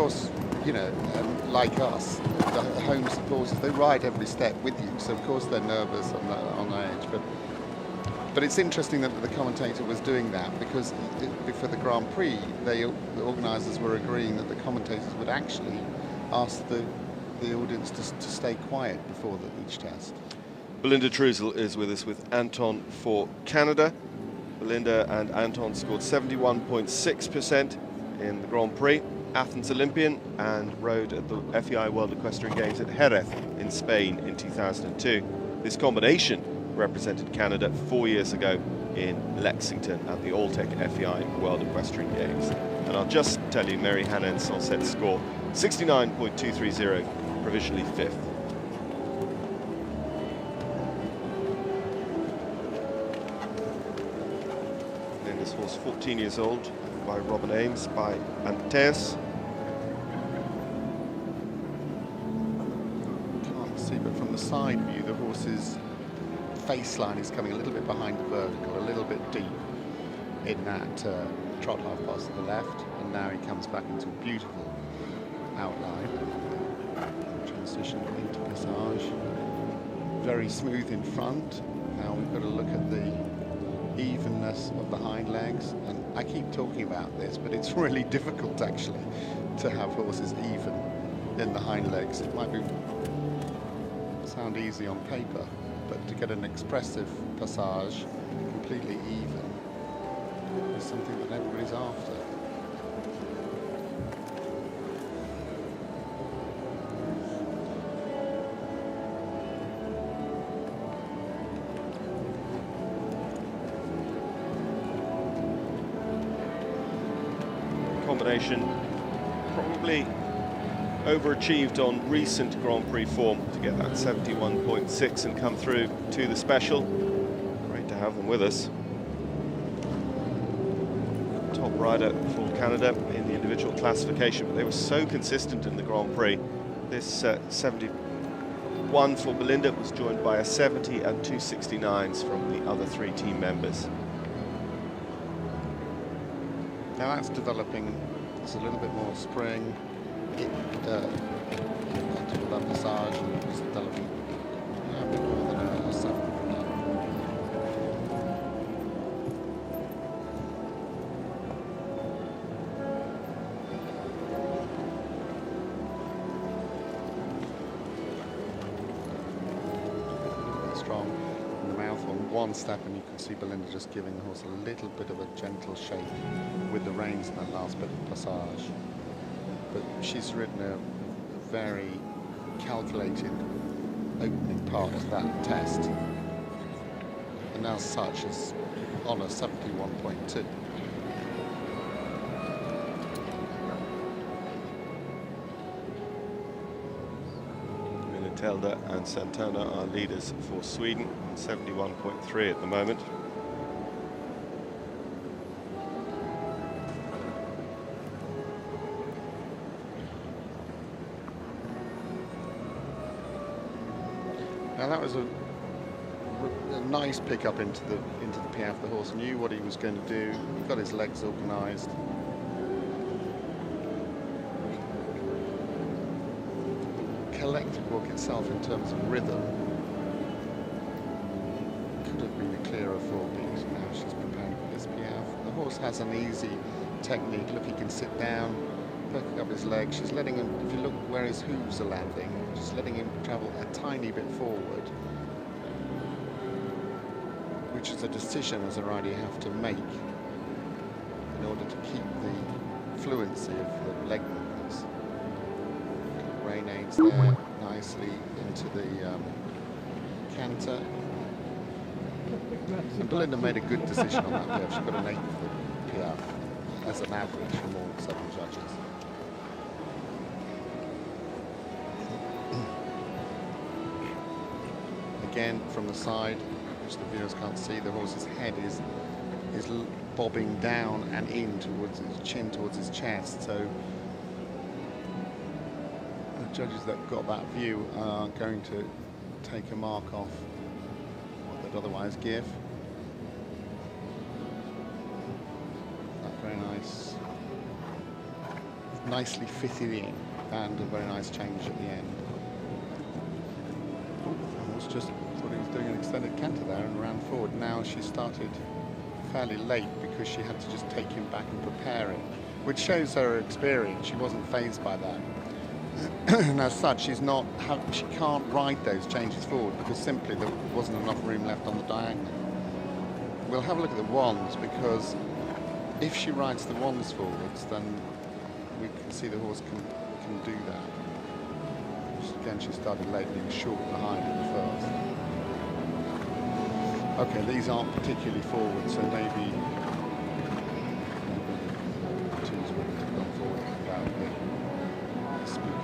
course, you know, like us, the home supporters, they ride every step with you, so of course they're nervous on edge. But it's interesting that the commentator was doing that, because before the Grand Prix, the organisers were agreeing that the commentators would actually ask the audience to stay quiet before each test. Belinda Truzel is with us with Anton for Canada. Belinda and Anton scored 71.6% in the Grand Prix, Athens Olympian, and rode at the FEI World Equestrian Games at Jerez in Spain in 2002. This combination represented Canada 4 years ago in Lexington at the Alltech FEI World Equestrian Games. And I'll just tell you Mary Hannah Sanset's score, 69.230, provisionally 5th. This horse, 14 years old, by Robin Ames, by Antaeus. Can't see, but from the side view, the horse's face line is coming a little bit behind the vertical, a little bit deep in that trot half pass to the left, and now he comes back into a beautiful outline. Transition into passage. Very smooth in front. Now we've got to look at the evenness of the hind legs, and I keep talking about this, but it's really difficult actually to have horses even in the hind legs. It might sound easy on paper, but to get an expressive passage completely even is something that everybody's after. Combination probably overachieved on recent Grand Prix form to get that 71.6 and come through to the special. Great to have them with us. Top rider for Canada in the individual classification, but they were so consistent in the Grand Prix. This 71 for Belinda was joined by a 70 and 269s from the other 3 team members. Now that's developing. There's a little bit more spring. Onto that passage, and it's developing a bit more than a 7 from that. Strong in the mouth on one step, and you can see Belinda just giving the horse a little bit of a gentle shake with the reins in that last bit of passage. But she's ridden a very calculated opening part of that test, and as such is on a 71.2. Telda and Santana are leaders for Sweden, 71.3 at the moment. Now that was a nice pickup into the piaffe. The horse knew what he was going to do. He got his legs organised. Collective walk itself, in terms of rhythm, could have been a clearer 4-beat. Now she's preparing for this piaffe. The horse has an easy technique. Look, he can sit down, perking up his legs. She's letting him, if you look where his hooves are landing, she's letting him travel a tiny bit forward, which is a decision as a rider you have to make in order to keep the fluency of the leg movements. Rein aids there nicely into the canter. And Belinda made a good decision on that piaffe. She got an 8 for the piaffe as an average from all 7 judges. Again, from the side, which the viewers can't see, the horse's head is bobbing down and in towards his chin, towards his chest. So the judges that got that view are going to take a mark off what they'd otherwise give. That very nice nicely fitted in, and a very nice change at the end. I was just thought he was doing an extended canter there and ran forward. Now she started fairly late because she had to just take him back and prepare it, which shows her experience. She wasn't fazed by that. And as such, she can't ride those changes forward because simply there wasn't enough room left on the diagonal. We'll have a look at the wands, because if she rides the wands forwards, then we can see the horse can do that. Again, she started late and he was short behind in the first. Okay, these aren't particularly forward, so maybe two's willing to go forward without the speed.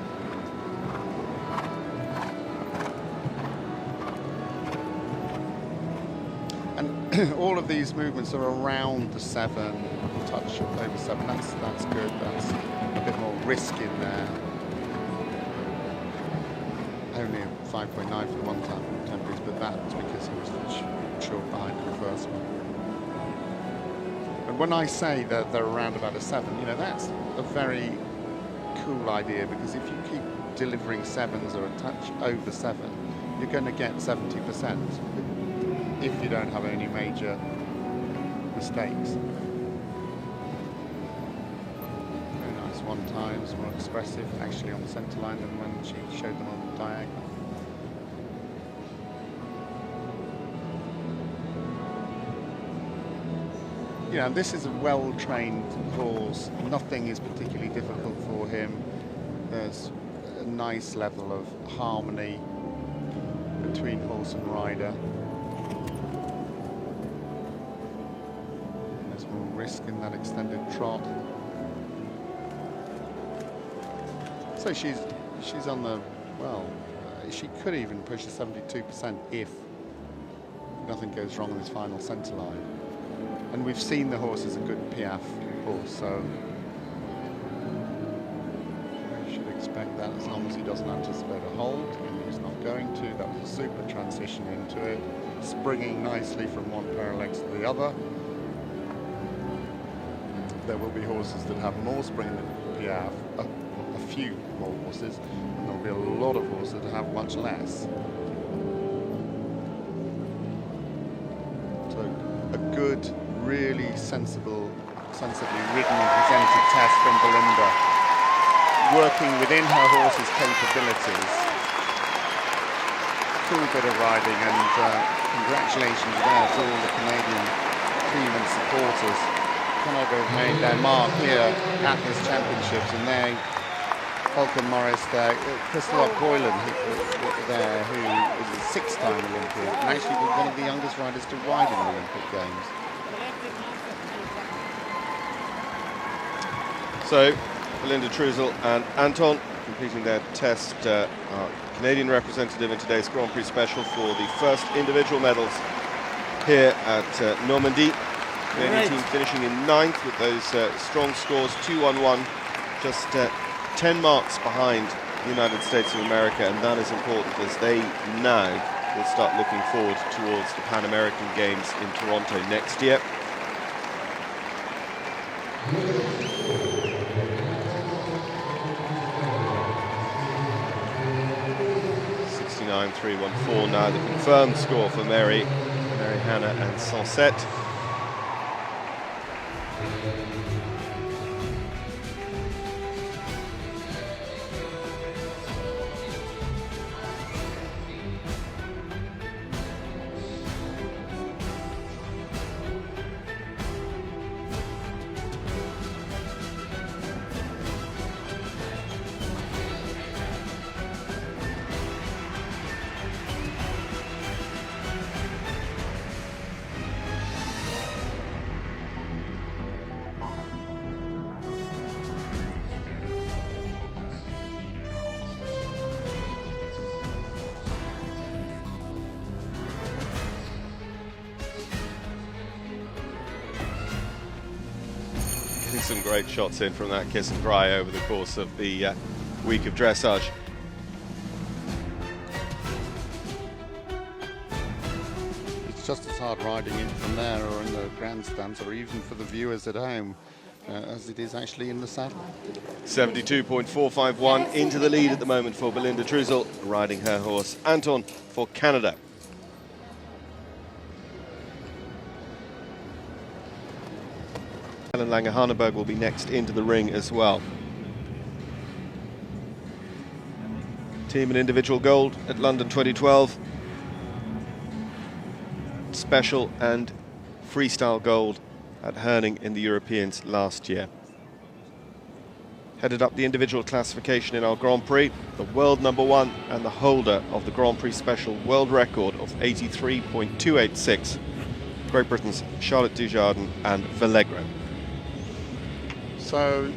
And all of these movements are around the 7, touch over 7. That's good. That's a bit more risk in there. Only 5.9 for the one time temporaries, but that's because he was short behind in the first one. And when I say that they're around about a 7, you know, that's a very cool idea, because if you keep delivering 7s or a touch over 7, you're going to get 70% if you don't have any major mistakes. Very nice one times, more expressive actually on the centre line than when she showed them on the diagonal. You know, this is a well-trained horse. Nothing is particularly difficult for him. There's a nice level of harmony between horse and rider. And there's more risk in that extended trot. So she's on the, well, she could even push the 72% if nothing goes wrong in this final centre line. And we've seen the horse as a good Piaf horse, so we should expect that as long as he doesn't anticipate a hold, and he's not going to. That was a super transition into it, springing nicely from one pair of legs to the other. There will be horses that have more spring than Piaf, a few more horses, and there will be a lot of horses that have much less. So a good, really sensibly ridden and presented test from Belinda, working within her horse's capabilities. Cool bit of riding, and congratulations there to all the Canadian team and supporters. Canada have made their mark here at this championships, and they, Falcon Morris there, Christophe Boylan there, who is a 6-time Olympian, and actually was one of the youngest riders to ride in the Olympic Games. So, Belinda Truzel and Anton completing their test. Our Canadian representative in today's Grand Prix special for the first individual medals here at Normandy. Canadian team finishing in 9th with those strong scores, 2-1-1, just 10 marks behind the United States of America, and that is important as they now will start looking forward towards the Pan American Games in Toronto next year. .69.314 now the confirmed score for Mary Hannah and Sansette. Some great shots in from that kiss and cry over the course of the week of dressage. It's just as hard riding in from there or in the grandstands, or even for the viewers at home. as it is actually in the saddle. 72.451 into the lead at the moment for Belinda Truzel, riding her horse Anton for Canada. Helen Lange-Hanneberg will be next into the ring as well. Team and individual gold at London 2012. Special and freestyle gold at Herning in the Europeans last year. Headed up the individual classification in our Grand Prix, the world #1 and the holder of the Grand Prix special world record of 83.286, Great Britain's Charlotte Dujardin and Vallegro. So,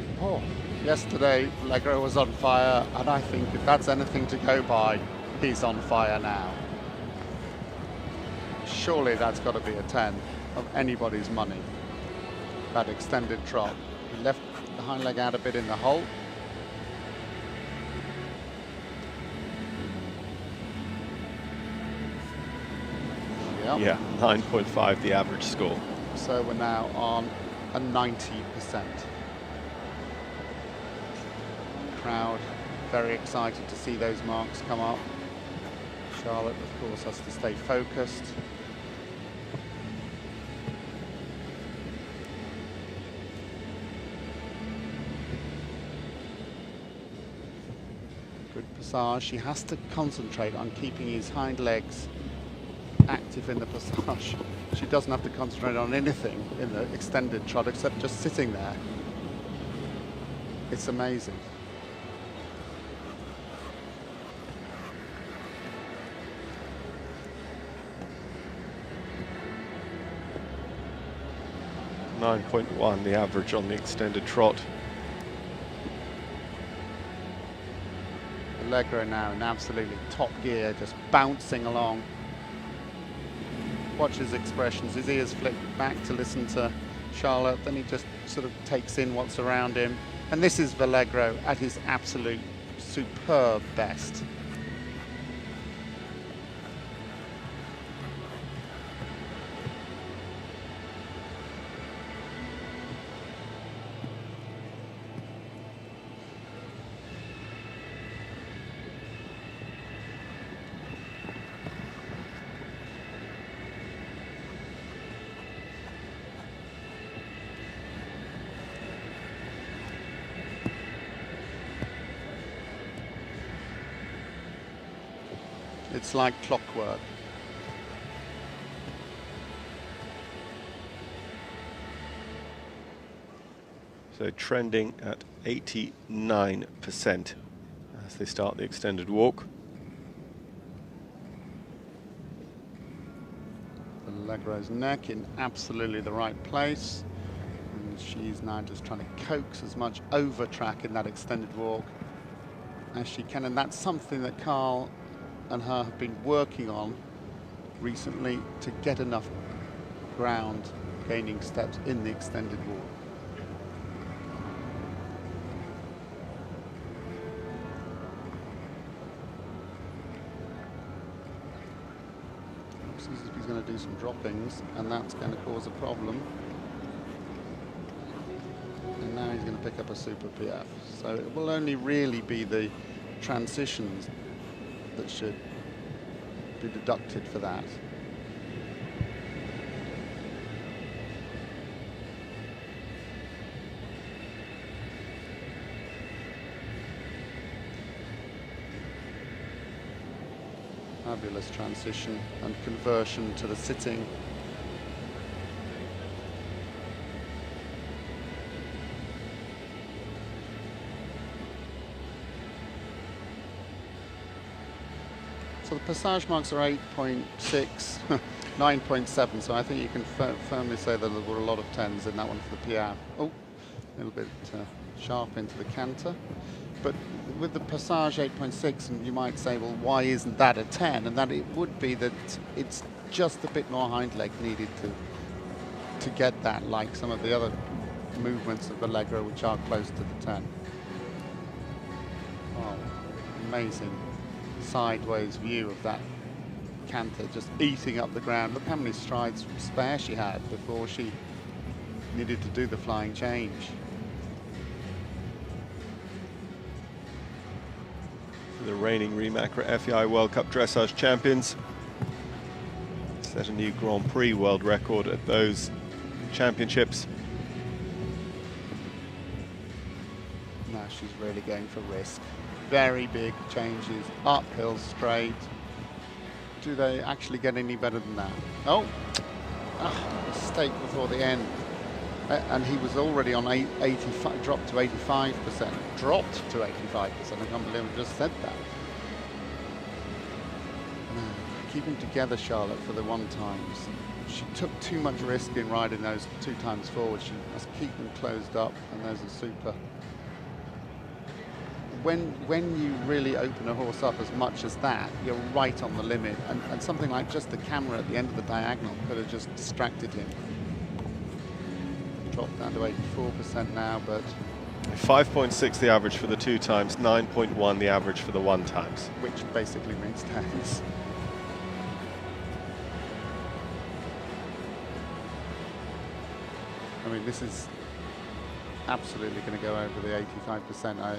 yesterday Vallegro was on fire, and I think if that's anything to go by, he's on fire now. Surely that's got to be a 10 of anybody's money. That extended trot. He left the hind leg out a bit in the hole. Yep. Yeah, 9.5 the average score. So we're now on a 90%. Crowd very excited to see those marks come up. Charlotte, of course, has to stay focused. Good passage. She has to concentrate on keeping his hind legs active in the passage. She doesn't have to concentrate on anything in the extended trot except just sitting there. It's amazing. .1 the average on the extended trot. Allegro now in absolutely top gear, just bouncing along. Watch his expressions, his ears flick back to listen to Charlotte, then he just sort of takes in what's around him. And this is Vallegro at his absolute superb best. It's like clockwork. So trending at 89% as they start the extended walk. Allegro's neck in absolutely the right place. And she's now just trying to coax as much over track in that extended walk as she can. And that's something that Carl and her have been working on recently to get enough ground gaining steps in the extended walk. He's going to do some droppings, and that's going to cause a problem. And now he's going to pick up a super PF. So it will only really be the transitions that should be deducted for that. Fabulous transition and conversion to the sitting. So the passage marks are 8.6, 9.7, so I think you can firmly say that there were a lot of 10s in that one for the PF. Oh, a little bit sharp into the canter. But with the passage 8.6, and you might say, well, why isn't that a 10? And that it would be that it's just a bit more hind leg needed to get that, like some of the other movements of Allegro, which are close to the 10. Oh, amazing sideways view of that canter, just eating up the ground. Look how many strides spare she had before she needed to do the flying change. The reigning Remacra FEI World Cup Dressage champions set a new Grand Prix world record at those championships. Now she's really going for risk. Very big changes, uphill straight. Do they actually get any better than that? Oh, mistake before the end. And he was already on 85, dropped to 85%. Dropped to 85%. I can't believe I just said that. No, keeping together Charlotte for the one times. She took too much risk in riding those 2 times forward. She must keep them closed up, and those are super. When you really open a horse up as much as that, you're right on the limit. And something like just the camera at the end of the diagonal could have just distracted him. Dropped down to 84% now, but 5.6 the average for the 2 times, 9.1 the average for the 1 times. Which basically means tens. I mean, this is absolutely going to go over the 85%.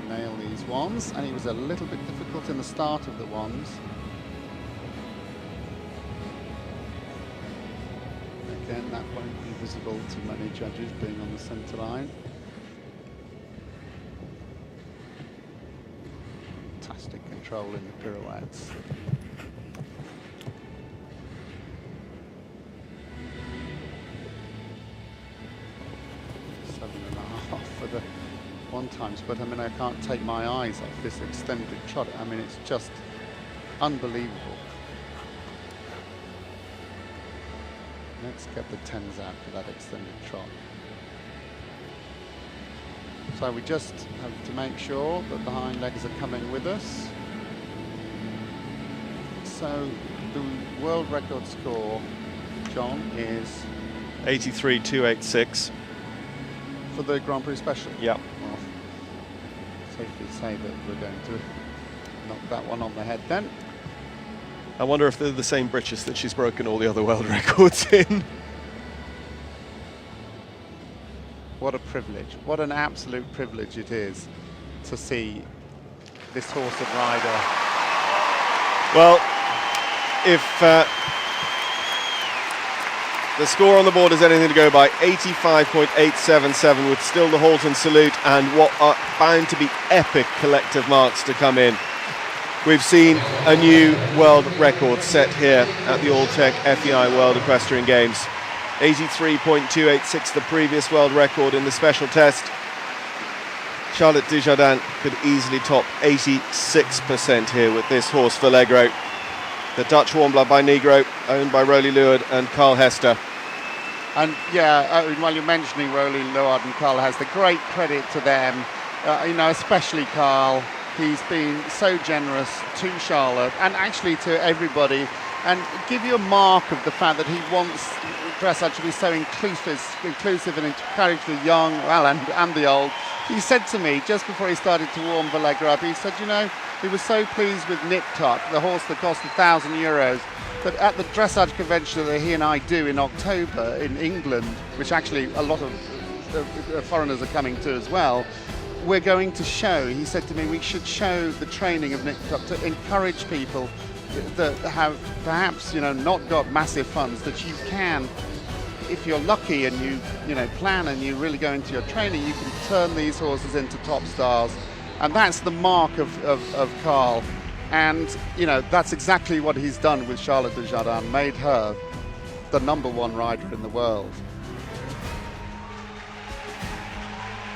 Nail these ones, and he was a little bit difficult in the start of the ones. Again, that won't be visible to many judges being on the centre line. Fantastic control in the pirouettes. For the 1 times, but I mean, I can't take my eyes off this extended trot. I mean, it's just unbelievable. Let's get the 10s out for that extended trot. So we just have to make sure that the hind legs are coming with us. So the world record score, John, is 83.286 for the Grand Prix Special. Yeah. Well, safely say that we're going to knock that one on the head then. I wonder if they're the same britches that she's broken all the other world records in. What a privilege. What an absolute privilege it is to see this horse and rider. Well, if the score on the board is anything to go by, 85.877 with still the Halton salute and what are bound to be epic collective marks to come in. We've seen a new world record set here at the Alltech FEI World Equestrian Games. 83.286, the previous world record in the special test. Charlotte Dujardin could easily top 86% here with this horse, Vallegro. The Dutch Warmblood by Negro, owned by Roly Luard and Carl Hester. And yeah, while you're mentioning Roly Luard and Carl Hester, great credit to them. You know, especially Carl. He's been so generous to Charlotte and actually to everybody, and give you a mark of the fact that he wants dressage to be so inclusive and encourage the young, well, and the old. He said to me just before he started to warm Vallegro up, he said, you know, he was so pleased with Nip Tuck, the horse that cost €1,000, that at the dressage convention that he and I do in October in England, which actually a lot of foreigners are coming to as well, we're going to show, he said to me, we should show the training of Nip Tuck to encourage people that have perhaps, you know, not got massive funds, that you can, if you're lucky and you know, plan and you really go into your training, you can turn these horses into top stars. And that's the mark of Carl. And, you know, that's exactly what he's done with Charlotte Dujardin, made her the #1 rider in the world.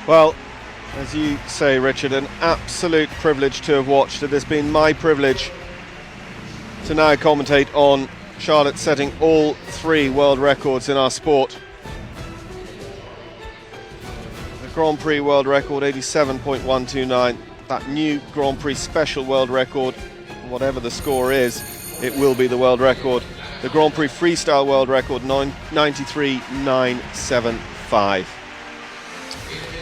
Well, as you say, Richard, an absolute privilege to have watched. It has been my privilege to now commentate on Charlotte setting all 3 world records in our sport. The Grand Prix world record, 87.129. That new Grand Prix special world record, whatever the score is, it will be the world record. The Grand Prix freestyle world record, 93.975.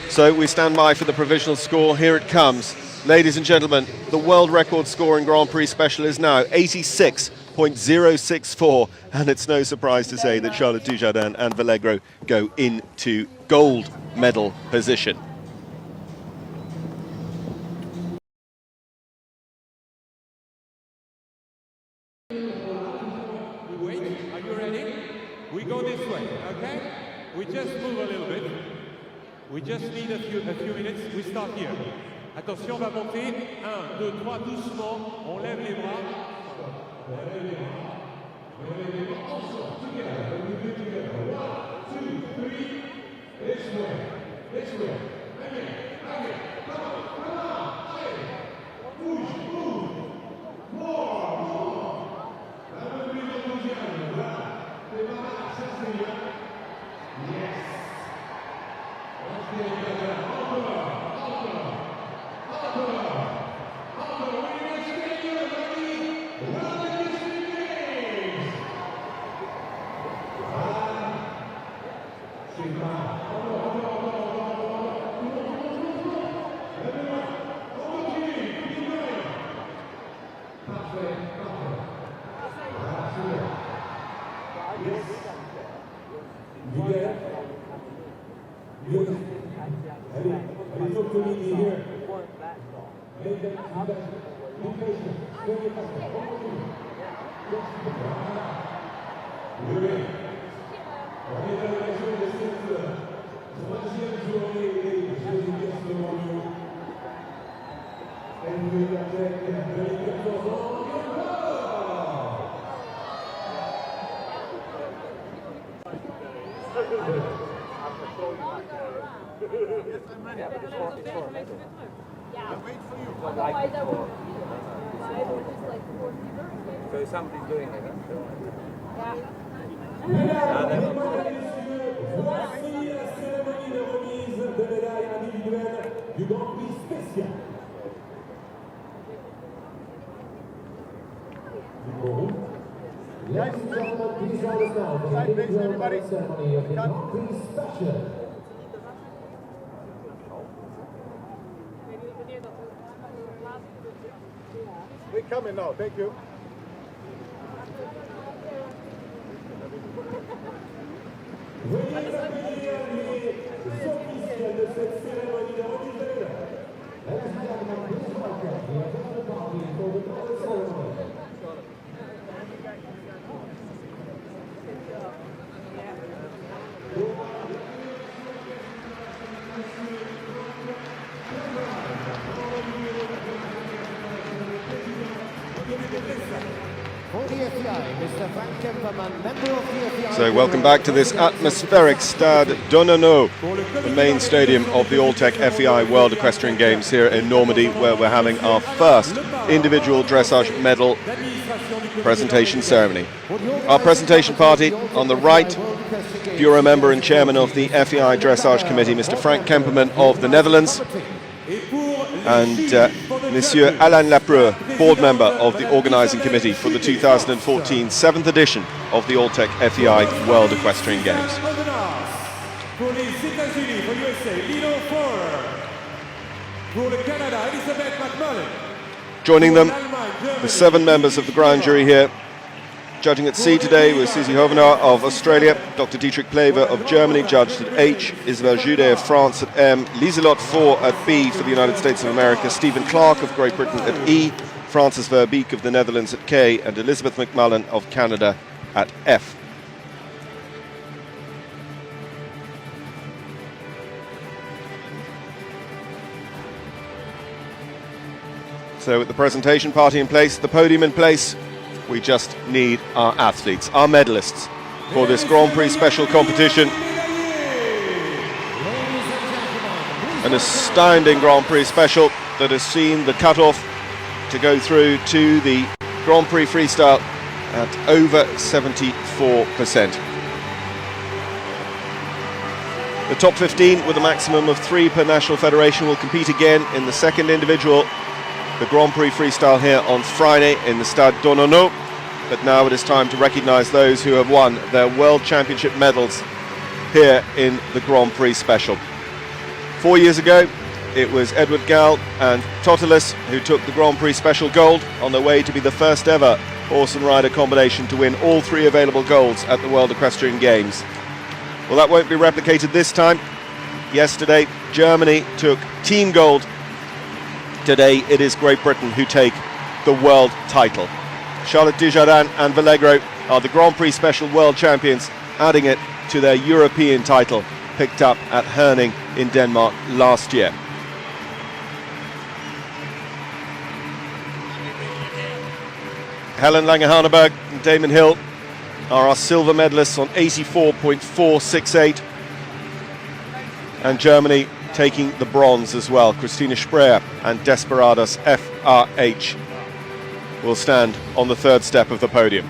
So we stand by for the provisional score. Here it comes. Ladies and gentlemen, the world record score in Grand Prix Special is now 86.064, and it's no surprise to say that Charlotte Dujardin and Vallegro go into gold medal position. Wait, are you ready? We go this way, okay? We just move a little bit. We just need a few minutes. We start here. Attention, on va monter. 1, 2, 3, doucement. On lève les bras. So somebody's doing it, huh? Ladies and gentlemen, please join us now for the individual medal ceremony of the Prix Special. We're coming now, thank you. So welcome back to this atmospheric Stade Donnano, the main stadium of the Alltech FEI World Equestrian Games here in Normandy, where we're having our first individual dressage medal presentation ceremony. Our presentation party on the right, Bureau member and chairman of the FEI Dressage Committee, Mr. Frank Kemperman of the Netherlands, and Monsieur Alain Lapreux, board member of the organising committee for the 2014 7th edition of the Alltech FEI World Equestrian Games. Joining them, the 7 members of the grand jury here. Judging at C today was Susie Hovenaar of Australia, Dr. Dietrich Plever of Germany judged at H, Isabelle Judet of France at M, Lieselot Four at B for the United States of America, Stephen Clark of Great Britain at E, Francis Verbeek of the Netherlands at K, and Elizabeth McMullen of Canada at F. So with the presentation party in place, the podium in place, we just need our athletes, our medalists, for this Grand Prix special competition. An astounding Grand Prix special that has seen the cut-off to go through to the Grand Prix freestyle at over 74%. The top 15 with a maximum of 3 per national federation will compete again in the second individual, the Grand Prix freestyle here on Friday in the Stade Donnano. But now it is time to recognise those who have won their World Championship medals here in the Grand Prix Special. 4 years ago, it was Edward Gal and Totilas who took the Grand Prix Special Gold on their way to be the first ever horse and rider combination to win all 3 available golds at the World Equestrian Games. Well, that won't be replicated this time. Yesterday, Germany took team gold. Today, it is Great Britain who take the world title. Charlotte Dujardin and Vallegro are the Grand Prix Special World Champions, adding it to their European title picked up at Herning in Denmark last year. Helen Lange-Haneberg and Damon Hill are our silver medalists on 84.468, and Germany taking the bronze as well. Christina Spreer and Desperados FRH will stand on the 3rd step of the podium.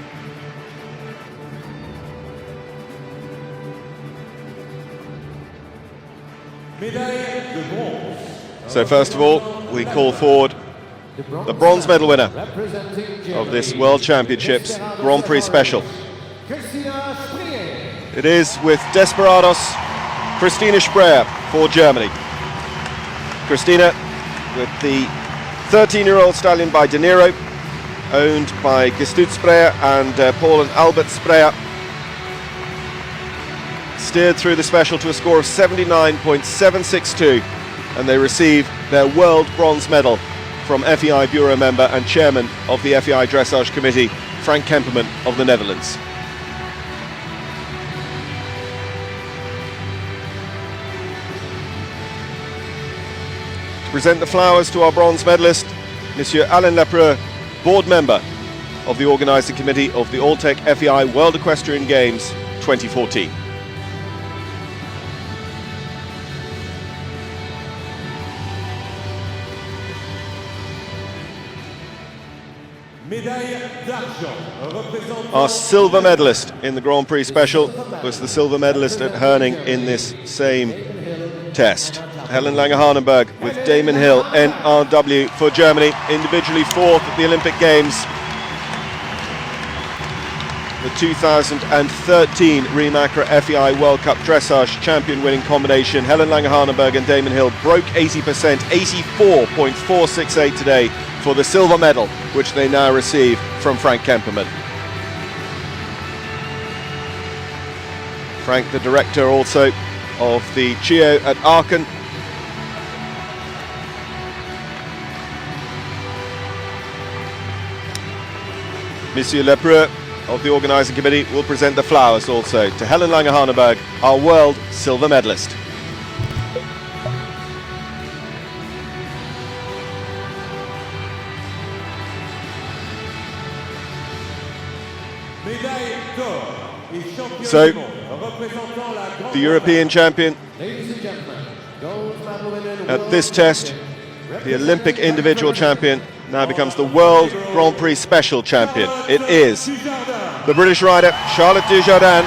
So first of all, we call forward the bronze medal winner of this World Championships Grand Prix Special. It is with Desperados, Christina Spreer for Germany. Christina with the 13-year-old stallion by De Niro, owned by Gestut Spreer and Paul and Albert Spreer. Steered through the special to a score of 79.762, and they receive their world bronze medal from FEI Bureau member and chairman of the FEI Dressage Committee, Frank Kemperman of the Netherlands. To present the flowers to our bronze medalist, Monsieur Alain Lepreux, board member of the organising committee of the Alltech FEI World Equestrian Games 2014. Our silver medalist in the Grand Prix Special was the silver medalist at Herning in this same test. Helen Lange-Haneberg with Damon Hill, NRW for Germany, individually 4th at the Olympic Games. The 2013 Rimac FEI World Cup Dressage champion winning combination, Helen Lange-Haneberg and Damon Hill, broke 80%, 84.468 today for the silver medal, which they now receive from Frank Kemperman. Frank, the director also of the CHIO at Aachen. Monsieur Lepreux of the organising committee will present the flowers also to Helen Lange-Haneberg, our world silver medalist. So, the European champion at this test, the Olympic individual champion, now becomes the World Grand Prix Special champion. It is the British rider Charlotte Dujardin.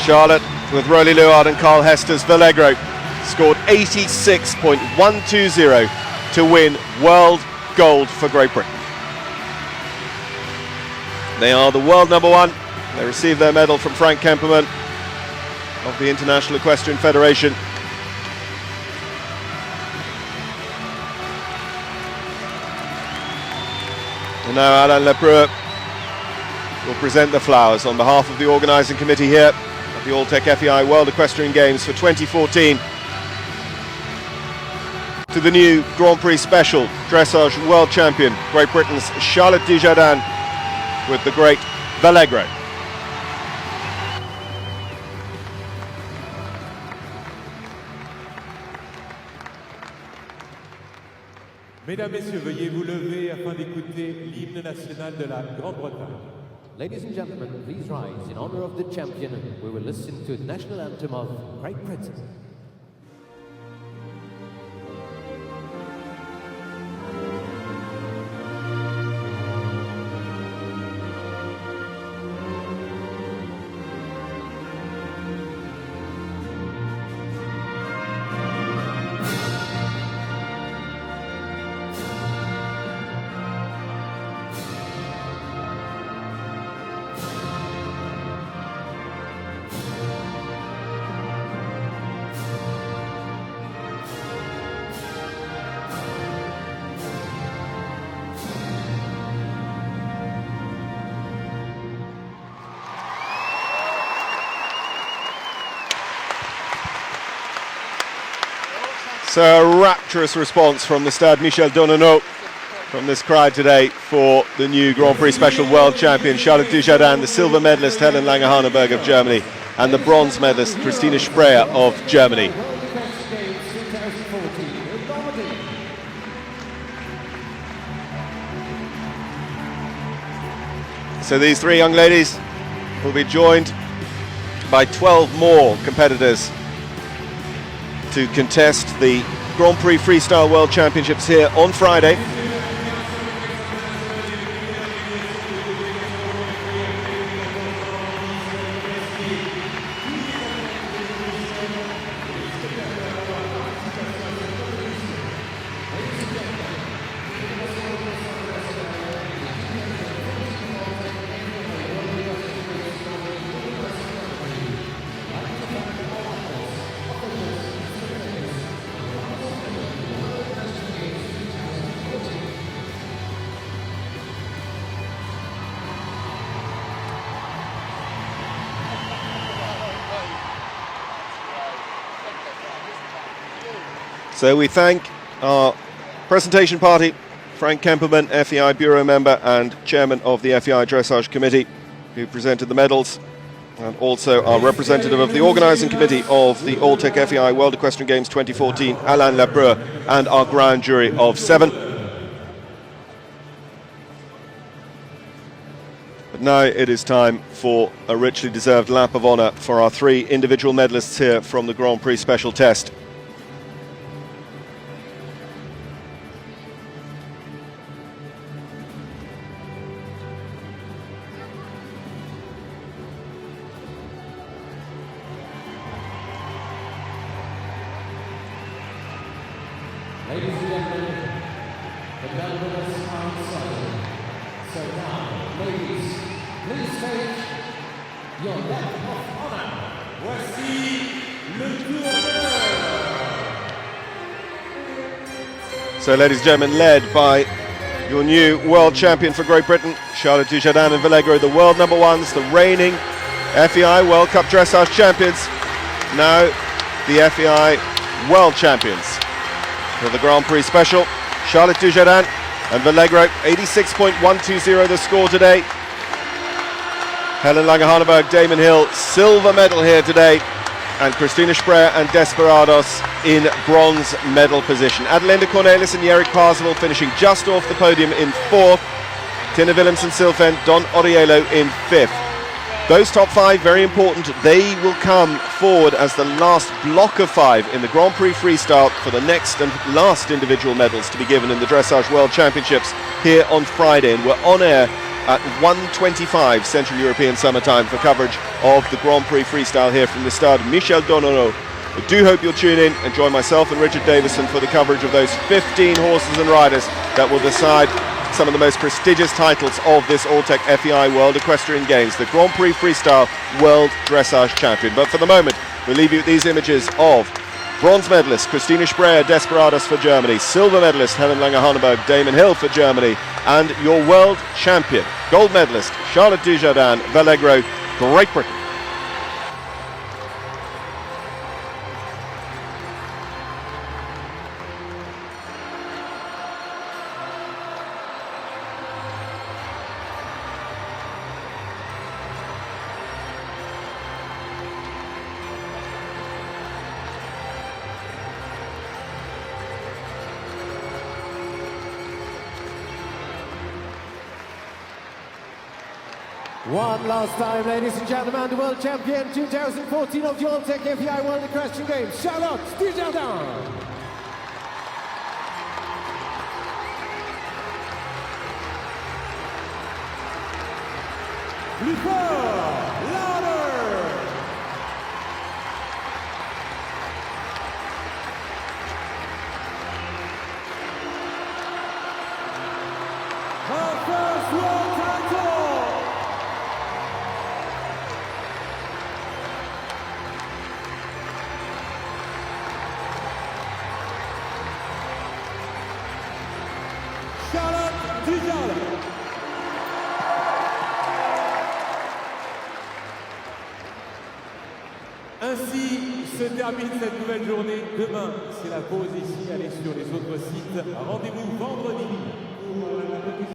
Charlotte, with Rolly Luard and Carl Hester's Vallegro, scored 86.120 to win world gold for Great Britain. They are the world number 1. They receive their medal from Frank Kemperman of the International Equestrian Federation. And now Alain Lepreux will present the flowers on behalf of the organising committee here at the Alltech FEI World Equestrian Games for 2014 to the new Grand Prix Special Dressage World Champion, Great Britain's Charlotte Dujardin, with the great Vallegro. Mesdames, Messieurs, veuillez vous lever afin d'écouter l'hymne national de la Grande-Bretagne. Ladies and gentlemen, please rise in honor of the champion. We will listen to the national anthem of Great Britain. So a rapturous response from the Stade Michel Donneau from this crowd today for the new Grand Prix Special World Champion Charlotte Dujardin, the silver medalist Helen Lange-Haneberg of Germany, and the bronze medalist Christina Spreyer of Germany. So these three young ladies will be joined by 12 more competitors to contest the Grand Prix Freestyle World Championships here on Friday. So we thank our presentation party, Frank Kemperman, FEI Bureau member and chairman of the FEI Dressage Committee, who presented the medals, and also our representative of the organising committee of the Alltech FEI World Equestrian Games 2014, Alain Labreux, and our grand jury of 7. But now it is time for a richly deserved lap of honour for our 3 individual medalists here from the Grand Prix Special Test. Ladies and gentlemen, the medalists are inside. So now, ladies, please take your lap of honor. Voici le tour d'honneur. So ladies and gentlemen, led by your new world champion for Great Britain, Charlotte Dujardin and Vallegro, the world number 1s, the reigning FEI World Cup Dressage champions, now the FEI World Champions. For the Grand Prix Special, Charlotte Dujardin and Vallegro, 86.120 the score today. Helen Lange-Haneberg, Damon Hill, silver medal here today, and Christina Spreyer and Desperados in bronze medal position. Adelinda Cornelis and Yerrick Parzival finishing just off the podium in 4th. Tina Willemsen-Silfen, Don Oriello in 5th. Those top 5, very important, they will come forward as the last block of 5 in the Grand Prix Freestyle for the next and last individual medals to be given in the Dressage World Championships here on Friday. And we're on air at 1:25 Central European Summer Time for coverage of the Grand Prix Freestyle here from the Stade Michel Donneau. I do hope you'll tune in and join myself and Richard Davison for the coverage of those 15 horses and riders that will decide some of the most prestigious titles of this Alltech FEI World Equestrian Games, the Grand Prix Freestyle World Dressage Champion. But for the moment, we'll leave you with these images of bronze medalist Christina Spreyer, Desperados for Germany, silver medalist Helen Lange-Haneberg, Damon Hill for Germany, and your world champion, gold medalist Charlotte Dujardin, Vallegro, Great Britain. One last time, ladies and gentlemen, the world champion 2014 of the Alltech FEI World Equestrian Games, Charlotte Dujardin. Plus fort, louder. Her first world title. Charlotte Dujardin. Ainsi se termine cette nouvelle journée. Demain, c'est la pause ici. Allez sur les autres sites. Rendez-vous vendredi pour la compétition.